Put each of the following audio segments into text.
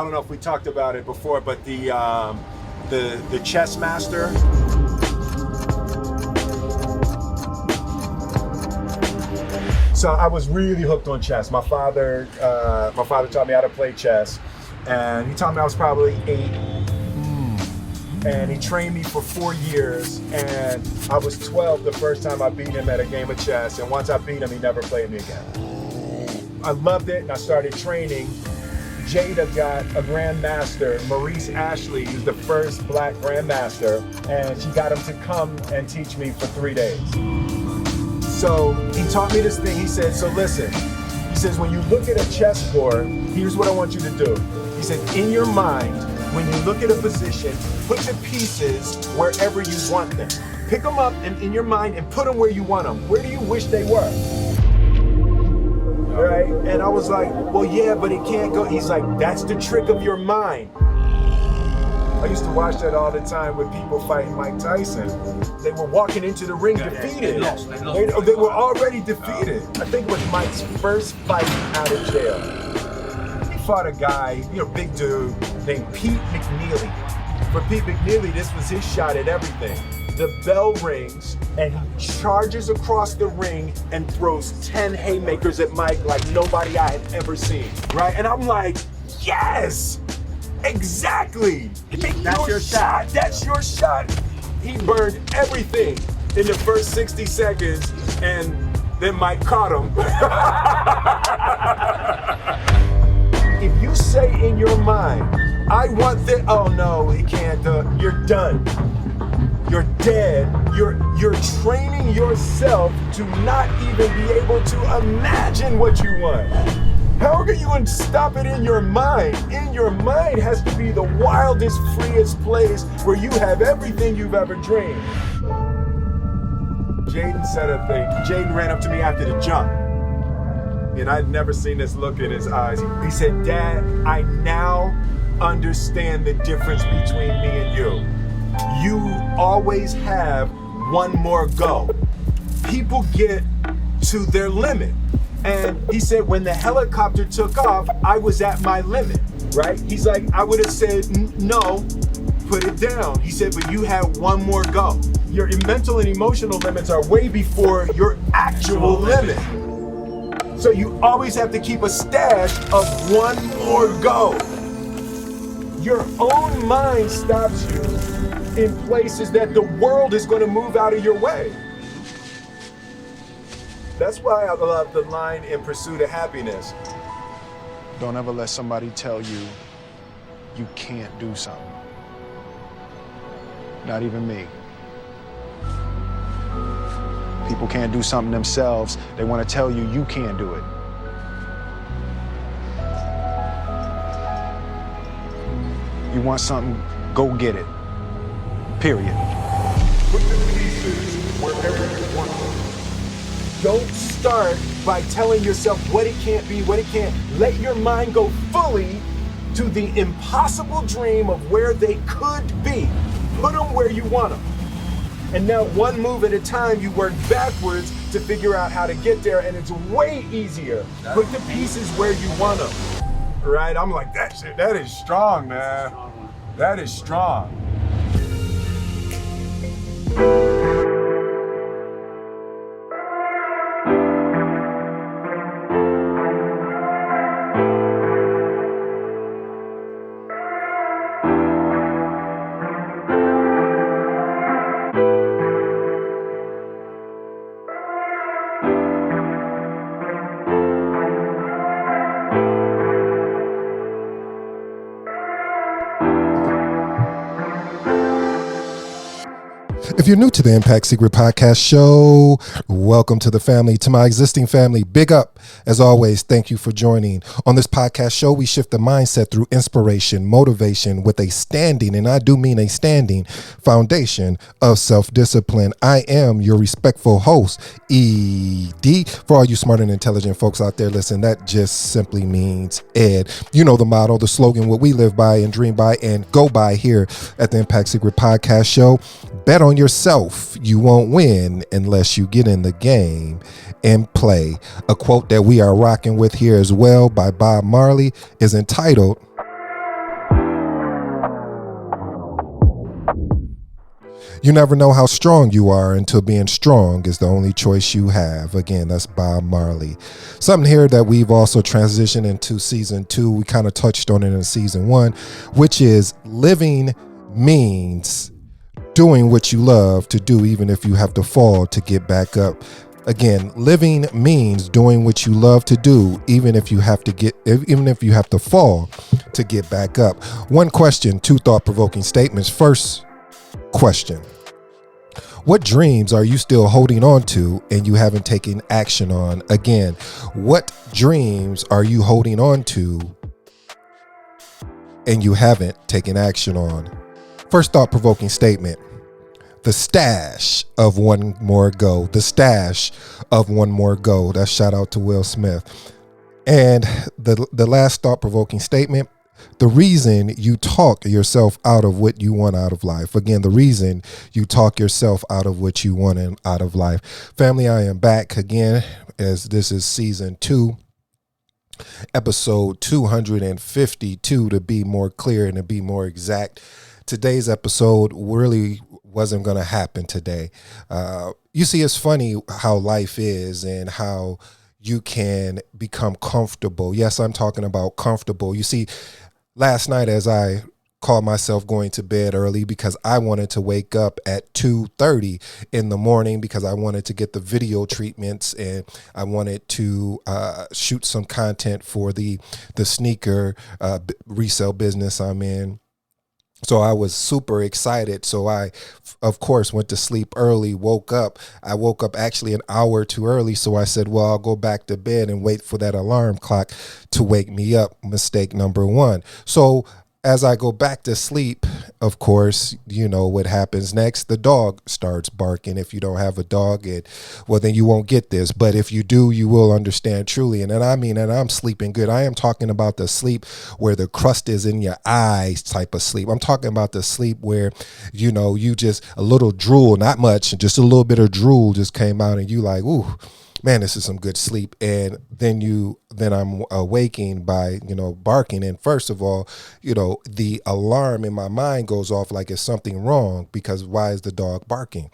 don't know if we talked about it before, but the chess master. So I was really hooked on chess. My father taught me how to play chess, and he taught me I was probably 8. And he trained me for 4 years, and I was 12 the first time I beat him at a game of chess, and once I beat him, he never played me again. I loved it, and I started training. Jada got a grandmaster, Maurice Ashley, who's the first black grandmaster, and she got him to come and teach me for 3 days. So he taught me this thing. He said, so listen, he says, when you look at a chessboard, here's what I want you to do. He said, in your mind, when you look at a position, put the pieces wherever you want them. Pick them up in your mind and put them where you want them. Where do you wish they were? Right? And I was like, well, yeah, but it can't go. He's like, that's the trick of your mind. I used to watch that all the time with people fighting Mike Tyson. They were walking into the ring defeated. They were already defeated. I think it was Mike's first fight out of jail. He fought a guy, big dude, named Pete McNeely. For Pete McNeely, this was his shot at everything. The bell rings, and he charges across the ring and throws 10 haymakers at Mike like nobody I had ever seen, right? And I'm like, yes! Exactly! That's your shot. That's your shot. He burned everything in the first 60 seconds, and then Mike caught him. If you say in your mind, I want this, oh no, it can't, you're done. You're dead. You're training yourself to not even be able to imagine what you want. How are you going to stop it in your mind? In your mind has to be the wildest, freest place where you have everything you've ever dreamed. Jaden said a thing. Jaden ran up to me after the jump, and I'd never seen this look in his eyes. He said, Dad, I now understand the difference between me and you. You always have one more go. People get to their limit. And he said, when the helicopter took off, I was at my limit, right? He's like, I would have said, no, put it down. He said, but you had one more go. Your mental and emotional limits are way before your actual limit. So you always have to keep a stash of one more go. Your own mind stops you in places that the world is going to move out of your way. That's why I love the line In Pursuit of Happiness. Don't ever let somebody tell you you can't do something. Not even me. People can't do something themselves. They want to tell you you can't do it. You want something, go get it. Period. Put the pieces wherever you want them. Don't start by telling yourself what it can't be, what it can't. Let your mind go fully to the impossible dream of where they could be. Put them where you want them. And now one move at a time, you work backwards to figure out how to get there, and it's way easier. Put the pieces where you want them. Right? I'm like, that shit, that is strong, man. That is strong. If you're new to the Impact Secret Podcast Show, welcome to the family. To my existing family, big up. As always, thank you for joining. On this podcast show, we shift the mindset through inspiration, motivation with a standing, and I do mean a standing, foundation of self-discipline. I am your respectful host, ED. For all you smart and intelligent folks out there, listen, that just simply means Ed. You know the motto, the slogan, what we live by and dream by and go by here at the Impact Secret Podcast Show. Bet on yourself. You won't win unless you get in the game and play. A quote that we are rocking with here as well by Bob Marley is entitled, You never know how strong you are until being strong is the only choice you have. Again, that's Bob Marley. Something here that we've also transitioned into season 2. We kind of touched on it in season 1, which is living means doing what you love to do, even if you have to fall to get back up. Again, living means doing what you love to do, even if you have to fall to get back up. One question, 2 thought-provoking statements. First question: what dreams are you still holding on to and you haven't taken action on? Again, what dreams are you holding on to and you haven't taken action on? First thought-provoking statement: the stash of one more go. The stash of one more go. That's shout out to Will Smith. And the last thought-provoking statement: the reason you talk yourself out of what you want out of life. Again, the reason you talk yourself out of what you want out of life. Family, I am back again, as this is season 2, episode 252 to be more clear and to be more exact. Today's episode really wasn't going to happen today. You see, it's funny how life is and how you can become comfortable. Yes, I'm talking about comfortable. You see, last night, as I called myself going to bed early because I wanted to wake up at 2:30 in the morning because I wanted to get the video treatments and I wanted to shoot some content for the sneaker resale business I'm in. So I was super excited. So I, of course, went to sleep early, woke up. I woke up actually an hour too early. So I said, well, I'll go back to bed and wait for that alarm clock to wake me up. Mistake number 1. So as I go back to sleep, of course, you know what happens next. The dog starts barking. If you don't have a dog, then you won't get this. But if you do, you will understand truly. And I'm sleeping good. I am talking about the sleep where the crust is in your eyes type of sleep. I'm talking about the sleep where, you know, you just a little drool, not much, just a little bit of drool just came out and you like, ooh, man, this is some good sleep. And then I'm awaking by, you know, barking. And first of all, you know, the alarm in my mind goes off like it's something wrong because why is the dog barking?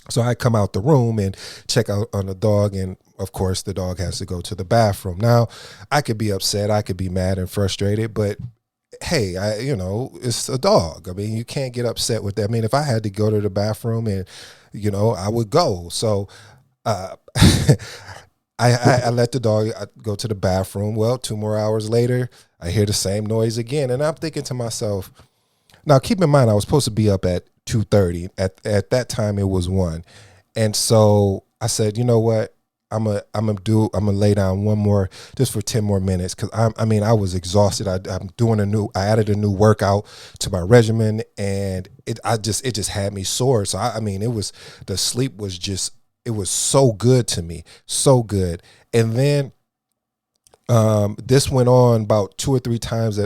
So I come out the room and check out on the dog. And of course, the dog has to go to the bathroom. Now, I could be upset. I could be mad and frustrated, but hey, it's a dog. I mean, you can't get upset with that. I mean, if I had to go to the bathroom and, you know, I would go. So, I let the dog go to the bathroom. Well, 2 more hours later, I hear the same noise again. And I'm thinking to myself, now keep in mind, I was supposed to be up at 2:30. At that time, it was 1. And so I said, you know what? I'm gonna lay down one more just for 10 more minutes. Cause I was exhausted. I added a new workout to my regimen and it just had me sore. So the sleep was just, it was so good to me, so good. And then this went on about 2 or 3 times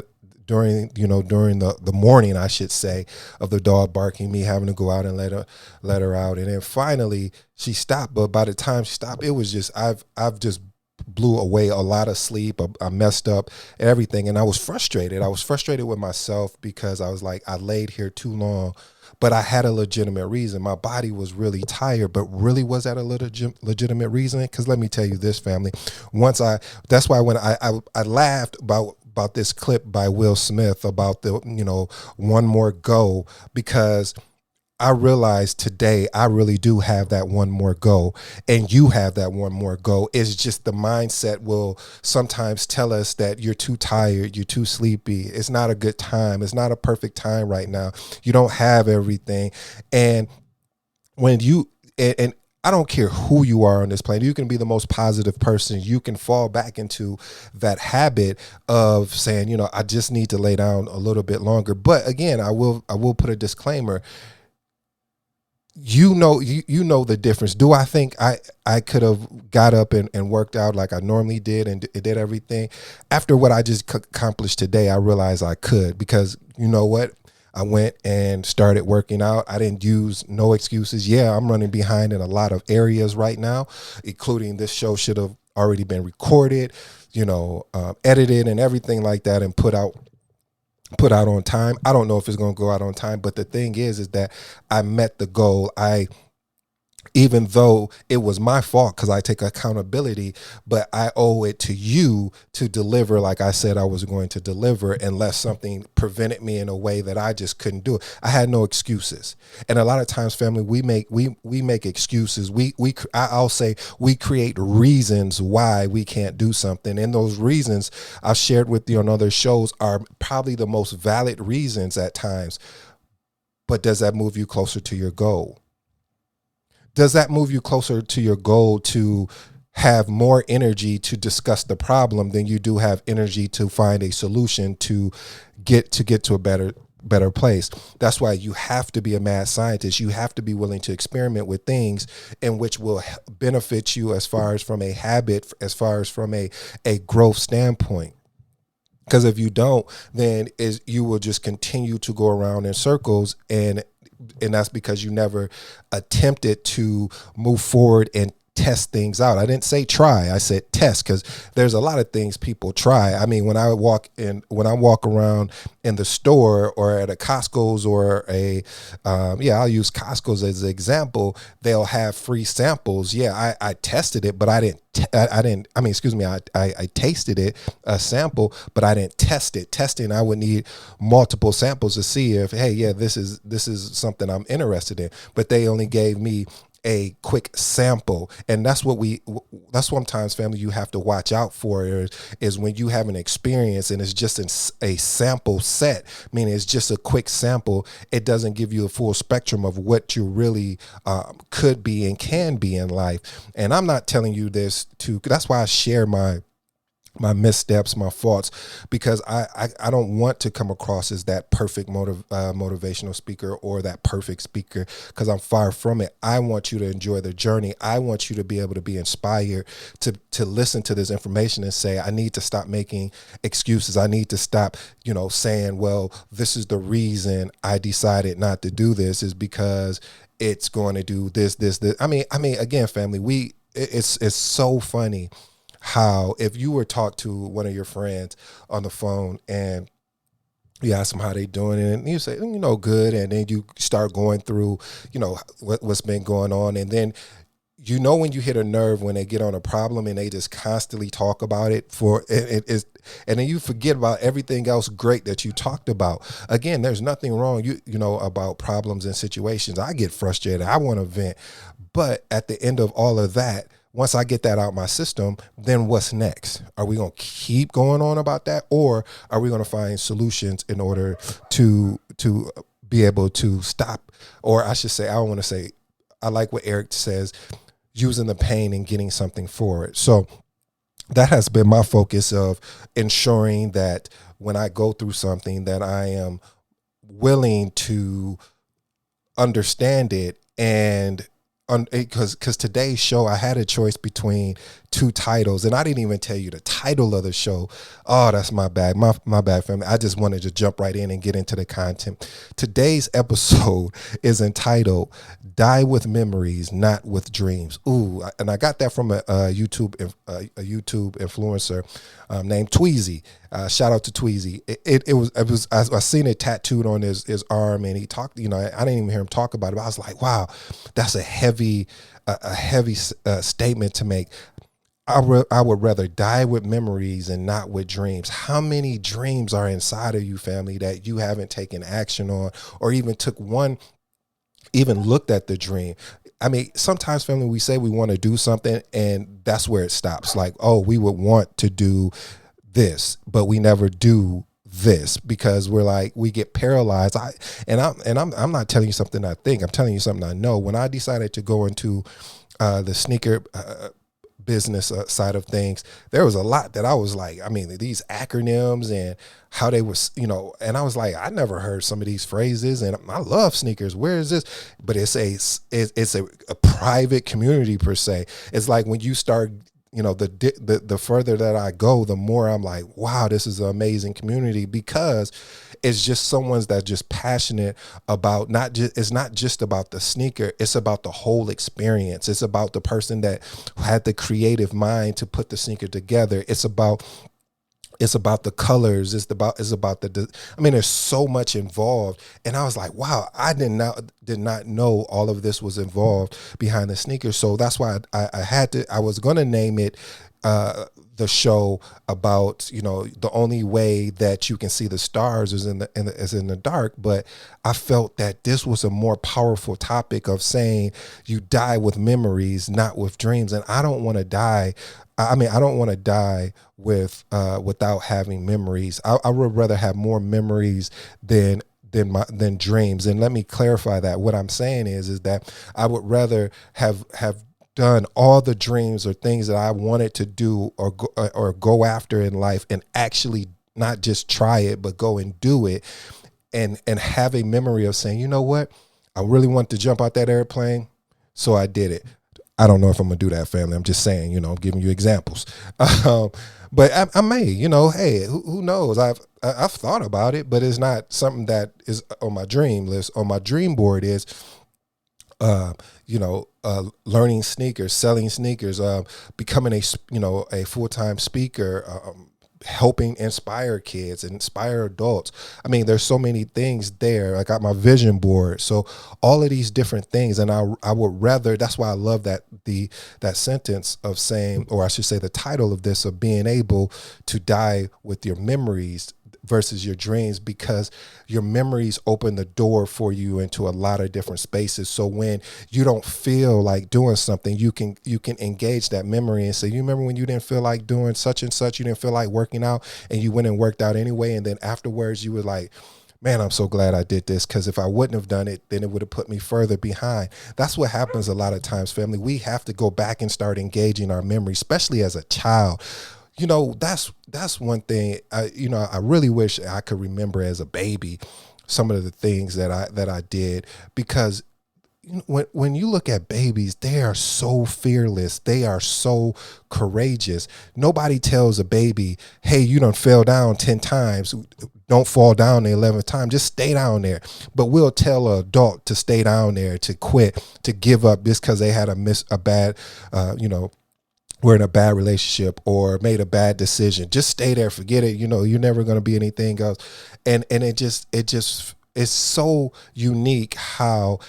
during the morning, I should say, of the dog barking, me having to go out and let her out. And then finally she stopped. But by the time she stopped, it was just, I've just blew away a lot of sleep. I messed up everything. And I was frustrated. I was frustrated with myself because I was like, I laid here too long. But I had a legitimate reason. My body was really tired, but really was that a legitimate reason? Because let me tell you this, family. That's why when I laughed about this clip by Will Smith about the, you know, one more go, because I realized today I really do have that one more go, and you have that one more go. It's just the mindset will sometimes tell us that you're too tired, you're too sleepy. It's not a good time. It's not a perfect time right now. You don't have everything. And when and I don't care who you are on this planet, you can be the most positive person. You can fall back into that habit of saying, you know, I just need to lay down a little bit longer. But again, I will put a disclaimer. You know the difference. Do I think I could have got up and worked out like I normally did and did everything? After what I just accomplished today, I realized I could, because you know what? I went and started working out. I didn't use no excuses. Yeah, I'm running behind in a lot of areas right now, including this show should have already been recorded, edited and everything like that and put out put out on time. I don't know if it's going to go out on time, but the thing is that I met the goal. Even though it was my fault, because I take accountability, but I owe it to you to deliver like I said I was going to deliver, unless something prevented me in a way that I just couldn't do it. I had no excuses. And a lot of times, family, we make excuses. I'll say we create reasons why we can't do something. And those reasons I've shared with you on other shows are probably the most valid reasons at times. But does that move you closer to your goal? Does that move you closer to your goal to have more energy to discuss the problem than you do have energy to find a solution to get to a better place? That's why you have to be a mad scientist. You have to be willing to experiment with things in which will benefit you as far as from a habit, as far as from a growth standpoint. Because if you don't, then you will just continue to go around in circles, and that's because you never attempted to move forward and test things out. I didn't say try, I said test, because there's a lot of things people try. I mean, when I walk around in the store or at a Costco's or I'll use Costco's as an example, they'll have free samples. Yeah, I tested it, but I tasted it, a sample, but I didn't test it. Testing, I would need multiple samples to see if, hey, yeah, this is something I'm interested in. But they only gave me a quick sample. And that's sometimes, family, you have to watch out for is when you have an experience and it's just a sample set, meaning it's just a quick sample. It doesn't give you a full spectrum of what you really could be and can be in life. And I'm not telling you this that's why I share my missteps, my faults, because I don't want to come across as that perfect motivational speaker or that perfect speaker, because I'm far from it. I want you to enjoy the journey. I want you to be able to be inspired to listen to this information and say, I need to stop making excuses. I need to stop, saying, well, this is the reason I decided not to do this is because it's going to do this. I mean, again, family, it's so funny how if you were talk to one of your friends on the phone and you ask them how they doing it, and you say, good, and then you start going through, what's been going on, and then when you hit a nerve when they get on a problem and they just constantly talk about it and then you forget about everything else great that you talked about. Again, there's nothing wrong, about problems and situations. I get frustrated. I want to vent. But at the end of all of that, once I get that out my system, then what's next? Are we going to keep going on about that, or are we going to find solutions in order to be able to stop? Or I should say, I like what Eric says, using the pain and getting something for it. So that has been my focus of ensuring that when I go through something that I am willing to understand it. And because today's show, I had a choice between two titles, and I didn't even tell you the title of the show. Oh, that's my bad. My bad, family. I just wanted to jump right in and get into the content. Today's episode is entitled Die with Memories, Not with Dreams. Ooh, and I got that from a YouTube influencer named Tweezy. Shout out to Tweezy. I seen it tattooed on his arm, and he talked, I didn't even hear him talk about it, but I was like, wow, that's a heavy statement to make. I would rather die with memories and not with dreams. How many dreams are inside of you, family, that you haven't taken action on, or even looked at the dream? I mean, sometimes, family, we say we want to do something and that's where it stops. Like, oh, we would want to do this, but we never do this because we get paralyzed. I'm not telling you something I think. I'm telling you something I know. When I decided to go into the sneaker business side of things, there was a lot that I was like, these acronyms and how they was, and I was like, I never heard some of these phrases, and I love sneakers. Where is this? But it's a private community per se. It's like when you start, the further that I go, the more I'm like, wow, this is an amazing community, because it's just someone's that's just passionate about it's not just about the sneaker, it's about the whole experience. It's about the person that had the creative mind to put the sneaker together. It's about It's about the colors. It's about I mean, there's so much involved, and I was like, wow, I did not know all of this was involved behind the sneakers. So that's why I had to. I was gonna name it the show about, you know, the only way that you can see the stars is in the dark. But I felt that this was a more powerful topic of saying you die with memories, not with dreams. And I don't want to die. I mean, I don't want to die with without having memories. I would rather have more memories than dreams. And let me clarify that. What I'm saying is that I would rather have done all the dreams or things that I wanted to do or go after in life, and actually not just try it, but go and do it, and have a memory of saying, you know what, I really want to jump out that airplane, so I did it. I don't know if I'm gonna do that, family. I'm just saying, you know, I'm giving you examples. But I may, you know, hey, who knows? I've thought about it, but it's not something that is on my dream list. On my dream board is, learning sneakers, selling sneakers, becoming a full-time speaker, helping inspire kids, inspire adults. I mean, there's so many things there. I got my vision board. So all of these different things. And I would rather, that's why I love that sentence of saying, or I should say the title of this, of being able to die with your memories versus your dreams, because your memories open the door for you into a lot of different spaces. So when you don't feel like doing something, you can engage that memory and say, you remember when you didn't feel like doing such and such, you didn't feel like working out, and you went and worked out anyway, and then afterwards you were like, man, I'm so glad I did this, because if I wouldn't have done it, then it would have put me further behind. That's what happens a lot of times, family. We have to go back and start engaging our memory, especially as a child. You know, that's one thing. I really wish I could remember as a baby some of the things that I did, because when you look at babies, they are so fearless. They are so courageous. Nobody tells a baby, hey, you done fell down 10 times. Don't fall down the 11th time. Just stay down there. But we'll tell an adult to stay down there, to quit, to give up just because they had a bad, we're in a bad relationship or made a bad decision. Just stay there, forget it. You know, you're never going to be anything else. And it just it's so unique how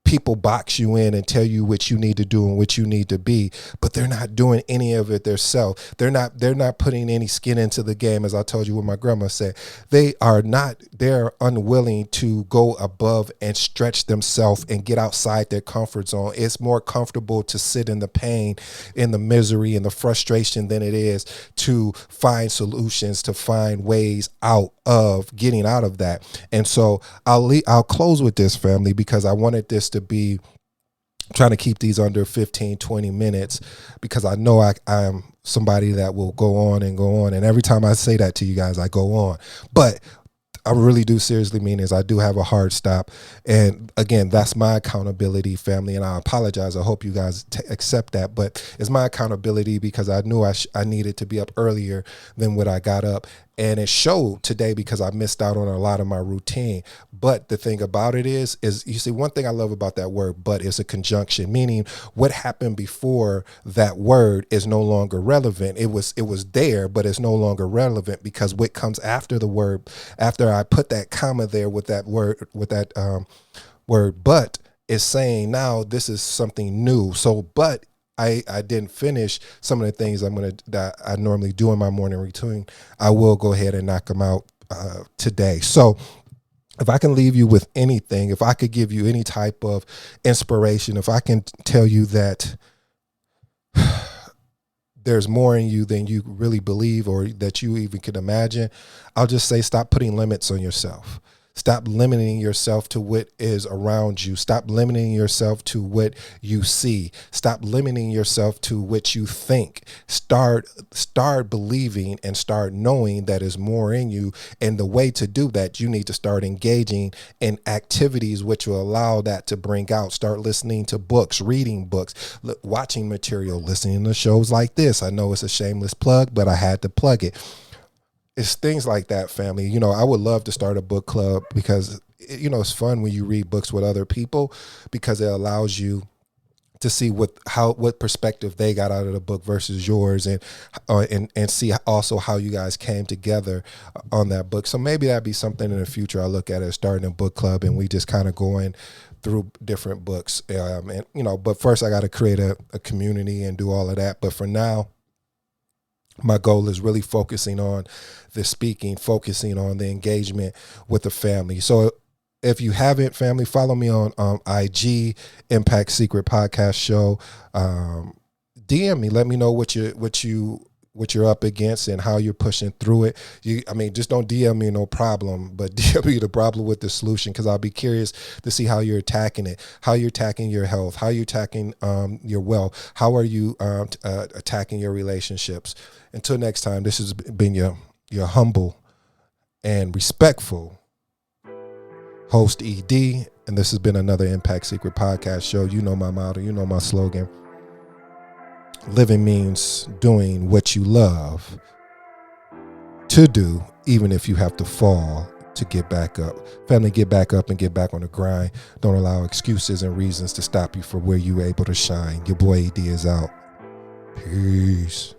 people box you in and tell you what you need to do and what you need to be, but they're not doing any of it themselves. They're not putting any skin into the game. As I told you what my grandma said, they're unwilling to go above and stretch themselves and get outside their comfort zone. It's more comfortable to sit in the pain, in the misery, and the frustration than it is to find solutions, to find ways out of getting out of that. And so I'll close with this, family, because I wanted this to be, trying to keep these under 15, 20 minutes, because I know I'm somebody that will go on and go on. And every time I say that to you guys, I go on. But I really do seriously mean is I do have a hard stop. And again, that's my accountability, family. And I apologize. I hope you guys accept that. But it's my accountability because I knew I needed to be up earlier than what I got up. And it showed today because I missed out on a lot of my routine. But the thing about it is you see, one thing I love about that word, but, is a conjunction, meaning what happened before that word is no longer relevant. It was there, but it's no longer relevant, because what comes after the word, after I put that comma there with that word, word, but, is saying now this is something new. So, but I didn't finish some of the things that I normally do in my morning routine. I will go ahead and knock them out today. So if I can leave you with anything, if I could give you any type of inspiration, if I can tell you that there's more in you than you really believe or that you even could imagine, I'll just say stop putting limits on yourself. Stop limiting yourself to what is around you. Stop limiting yourself to what you see. Stop limiting yourself to what you think. Start believing and start knowing that is more in you. And the way to do that, you need to start engaging in activities which will allow that to bring out. Start listening to books, reading books, watching material, listening to shows like this. I know it's a shameless plug, but I had to plug it. It's things like that, family. You know, I would love to start a book club because, you know, it's fun when you read books with other people, because it allows you to see what perspective they got out of the book versus yours, and see also how you guys came together on that book. So maybe that'd be something in the future I look at as starting a book club, and we just kind of going through different books. And but first I got to create a community and do all of that. But for now, my goal is really focusing on the speaking, focusing on the engagement with the family. So if you haven't, family, follow me on IG, Impact Secret Podcast Show. DM me, let me know what you're up against and how you're pushing through it. Just don't DM me no problem, but DM me the problem with the solution, because I'll be curious to see how you're attacking it, how you're attacking your health, how you're attacking your wealth, how are you attacking your relationships. Until next time, this has been your humble and respectful host, ED, and this has been another Impact Secret Podcast Show. You know my motto, you know my slogan. Living means doing what you love to do, even if you have to fall to get back up. Family, get back up and get back on the grind. Don't allow excuses and reasons to stop you from where you're able to shine. Your boy ED is out. Peace.